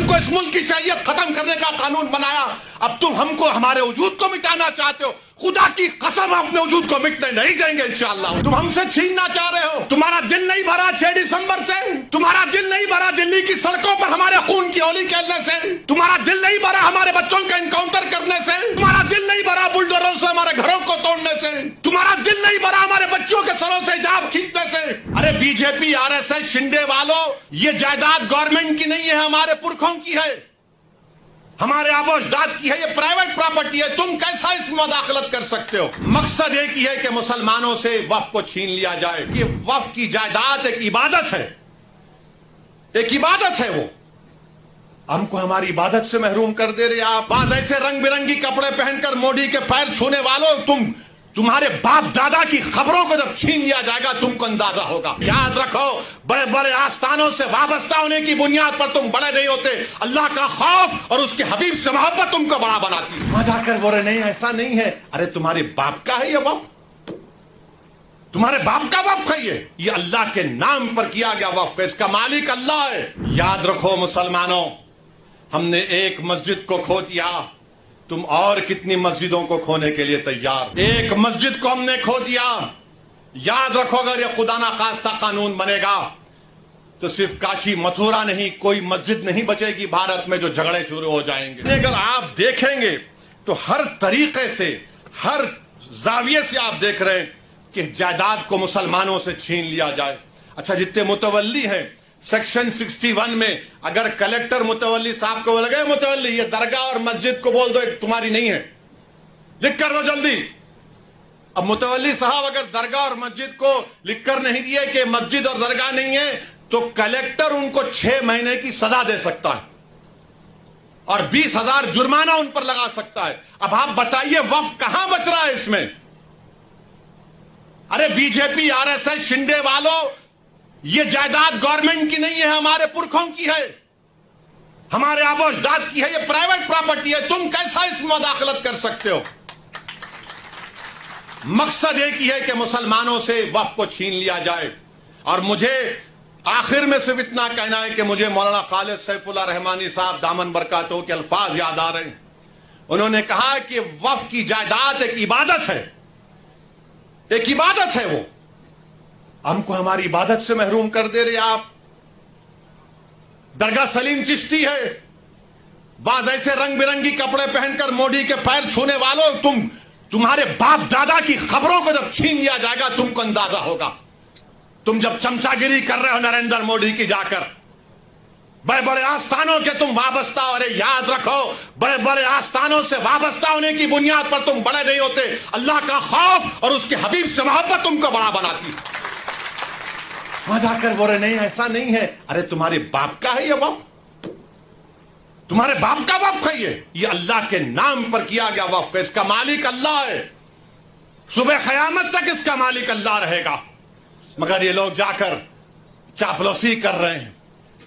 کو اس ملک کی شریعت ختم کرنے کا قانون بنایا، اب تم ہم کو ہمارے وجود کو مٹانا چاہتے ہو۔ خدا کی قسم اپنے وجود کو مٹنے نہیں دیں گے انشاءاللہ۔ تم ہم سے چھیننا چاہ رہے ہو، تمہارا دل نہیں بھرا 6 دسمبر سے، تمہارا دل نہیں بھرا دلی کی سڑکوں پر ہمارے خون کی ہولی کھیلنے سے، تمہارا دل نہیں بھرا ہمارے بچوں کا انکاؤنٹر کرنے سے، تمہارا دل نہیں بھرا بلڈوزروں سے ہمارے گھروں کو توڑنے سے، تمہارا دل نہیں بھرا ہمارے بچوں کے سروں سے حجاب کھینچنے سے۔ ارے بی جے پی RSS شنڈے والوں، یہ جائیداد گورنمنٹ کی نہیں ہے، ہمارے پرکھوں کی ہے، ہمارے آبا و اجداد کی ہے، یہ پرائیویٹ پراپرٹی ہے، تم کیسا اس میں مداخلت کر سکتے ہو؟ مقصد ایک ہی ہے کہ مسلمانوں سے وقف کو چھین لیا جائے۔ یہ وقف کی جائیداد ایک عبادت ہے، ایک عبادت ہے، وہ ہم کو ہماری عبادت سے محروم کر دے رہے آپ۔ بعض ایسے رنگ برنگی کپڑے پہن کر مودی کے پیر چھونے والوں، تمہارے باپ دادا کی خبروں کو جب چھین لیا جائے گا تم کو اندازہ ہوگا۔ یاد رکھو، بڑے بڑے آستانوں سے وابستہ ہونے کی بنیاد پر تم بڑے نہیں ہوتے، اللہ کا خوف اور اس کے حبیب سے محبت تم کو بڑا بناتی۔ وہاں جا کر بول رہے نہیں ایسا نہیں ہے، ارے تمہارے باپ کا ہے یہ وقف، تمہارے باپ کا وقف ہے، یہ اللہ کے نام پر کیا گیا وقف ہے، اس کا مالک اللہ ہے۔ یاد رکھو مسلمانوں، ہم نے ایک مسجد کو کھو دیا، تم اور کتنی مسجدوں کو کھونے کے لیے تیار؟ ایک مسجد کو ہم نے کھو دیا۔ یاد رکھو اگر یہ خدا نخواستہ قانون بنے گا تو صرف کاشی متھرا نہیں، کوئی مسجد نہیں بچے گی بھارت میں جو جھگڑے شروع ہو جائیں گے۔ اگر آپ دیکھیں گے تو ہر طریقے سے، ہر زاویے سے آپ دیکھ رہے ہیں کہ جائیداد کو مسلمانوں سے چھین لیا جائے۔ اچھا، جتنے متولی ہیں سیکشن 61 میں اگر کلیکٹر متولی صاحب کو لگے متولی یہ درگاہ اور مسجد کو بول دو ایک تمہاری نہیں ہے، لکھ کر دو جلدی۔ اب متولی صاحب اگر درگاہ اور مسجد کو لکھ کر نہیں دیے کہ مسجد اور درگاہ نہیں ہے تو کلیکٹر ان کو 6 مہینے کی سزا دے سکتا ہے اور 20,000 جرمانہ ان پر لگا سکتا ہے۔ اب آپ بتائیے وقف کہاں بچ رہا ہے اس میں؟ ارے بی جے پی RSS شنڈے والوں، یہ جائیداد گورنمنٹ کی نہیں ہے، ہمارے پرکھوں کی ہے، ہمارے آبا و اجداد کی ہے، یہ پرائیویٹ پراپرٹی ہے، تم کیسا اس میں مداخلت کر سکتے ہو؟ مقصد ایک ہی ہے کہ مسلمانوں سے وقف کو چھین لیا جائے۔ اور مجھے آخر میں صرف اتنا کہنا ہے کہ مجھے مولانا خالد سیف اللہ رحمانی صاحب دامن برکاتہ کے الفاظ یاد آ رہے ہیں۔ انہوں نے کہا کہ وقف کی جائیداد ایک عبادت ہے، ایک عبادت ہے، وہ ہم کو ہماری عبادت سے محروم کر دے رہے آپ۔ درگاہ سلیم چشتی ہے، بعض ایسے رنگ برنگی کپڑے پہن کر مودی کے پیر چھونے والوں، تمہارے باپ دادا کی خبروں کو جب چھین لیا جائے گا تم کو اندازہ ہوگا۔ تم جب چمچا گیری کر رہے ہو نریندر مودی کی جا کر، بڑے بڑے آستانوں کے تم وابستہ ہو رہے، یاد رکھو بڑے بڑے آستانوں سے وابستہ ہونے کی بنیاد پر تم بڑے نہیں ہوتے، اللہ کا خوف اور اس کے حبیب سے محبت تم کو بڑا بناتی۔ وہاں جا کر بول رہے نہیں ایسا نہیں ہے، ارے تمہارے باپ کا ہے یہ وقف، تمہارے باپ کا وقف ہے، یہ اللہ کے نام پر کیا گیا وقف ہے، اس کا مالک اللہ ہے، صبح قیامت تک اس کا مالک اللہ رہے گا۔ مگر یہ لوگ جا کر چاپلوسی کر رہے ہیں،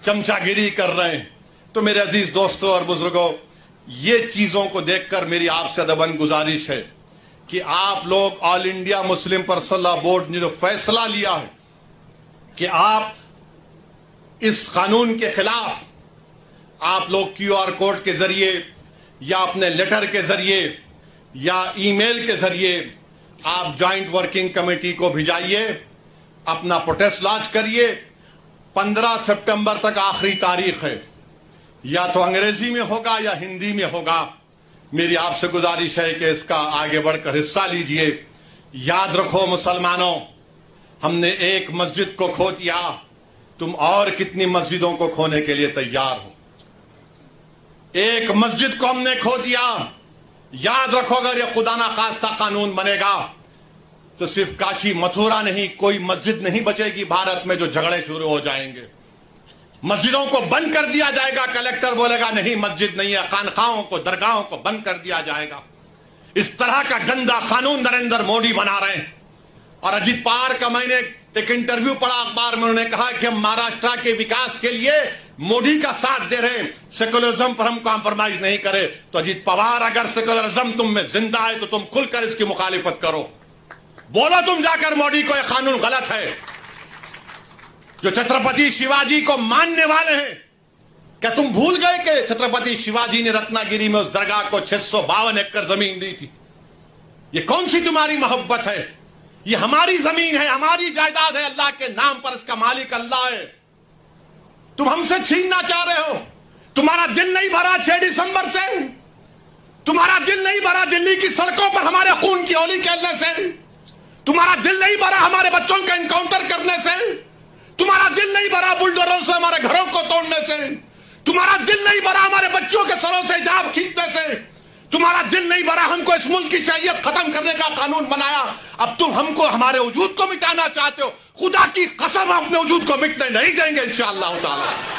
چمچا گیری کر رہے ہیں۔ تو میرے عزیز دوستوں اور بزرگوں، یہ چیزوں کو دیکھ کر میری آپ سے ادباً گزارش ہے کہ آپ لوگ آل انڈیا مسلم پرسنل لا بورڈ نے جو فیصلہ لیا ہے کہ آپ اس قانون کے خلاف آپ لوگ QR کوڈ کے ذریعے یا اپنے لیٹر کے ذریعے یا ای میل کے ذریعے آپ جوائنٹ ورکنگ کمیٹی کو بھیجائیے، اپنا پروٹیسٹ لانچ کریے۔ 15 سپٹمبر تک آخری تاریخ ہے، یا تو انگریزی میں ہوگا یا ہندی میں ہوگا۔ میری آپ سے گزارش ہے کہ اس کا آگے بڑھ کر حصہ لیجئے۔ یاد رکھو مسلمانوں، ہم نے ایک مسجد کو کھو دیا، تم اور کتنی مسجدوں کو کھونے کے لیے تیار ہو؟ ایک مسجد کو ہم نے کھو دیا۔ یاد رکھو اگر یہ خدا نخواستہ قانون بنے گا تو صرف کاشی متھرا نہیں، کوئی مسجد نہیں بچے گی بھارت میں جو جھگڑے شروع ہو جائیں گے۔ مسجدوں کو بند کر دیا جائے گا، کلیکٹر بولے گا نہیں مسجد نہیں ہے، خانقاہوں کو درگاہوں کو بند کر دیا جائے گا۔ اس طرح کا گندا قانون نریندر مودی بنا رہے ہیں۔ اور اجیت پوار کا میں نے ایک انٹرویو پڑھا اخبار میں، انہوں نے کہا کہ ہم مہاراشٹرا کے وکاس کے لیے مودی کا ساتھ دے رہے ہیں، سیکولرزم پر ہم کمپرومائز نہیں کرے۔ تو اجیت پوار اگر سیکولرزم تم میں زندہ ہے تو تم کھل کر اس کی مخالفت کرو، بولو تم جا کر مودی کو یہ قانون غلط ہے۔ جو چھترپتی شیواجی کو ماننے والے ہیں کیا تم بھول گئے کہ چھترپتی شیواجی نے رتناگیری میں اس درگاہ کو 652 ایکڑ زمین دی تھی؟ یہ کون سی تمہاری محبت ہے؟ یہ ہماری زمین ہے، ہماری جائیداد ہے، اللہ کے نام پر اس کا مالک اللہ ہے. تم ہم سے چھیننا چاہ رہے ہو. تمہارا دل نہیں بھرا 6 دسمبر سے؟ تمہارا دل نہیں بھرا دلی کی سڑکوں پر ہمارے خون کی ہولی کھیلنے سے؟ تمہارا دل نہیں بھرا ہمارے بچوں کا انکاؤنٹر کرنے سے؟ تمہارا دل نہیں بھرا بلڈوروں سے ہمارے گھروں کو توڑنے سے؟ تمہارا دل نہیں بھرا ہمارے بچوں کے سروں سے حجاب کھینچنے سے؟ تمہارا دل نہیں بھرا ہم کو اس ملک کی شہریت ختم کرنے کا قانون بنایا؟ اب تم ہم کو ہمارے وجود کو مٹانا چاہتے ہو. خدا کی قسم اپنے وجود کو مٹنے نہیں دیں گے انشاءاللہ تعالی.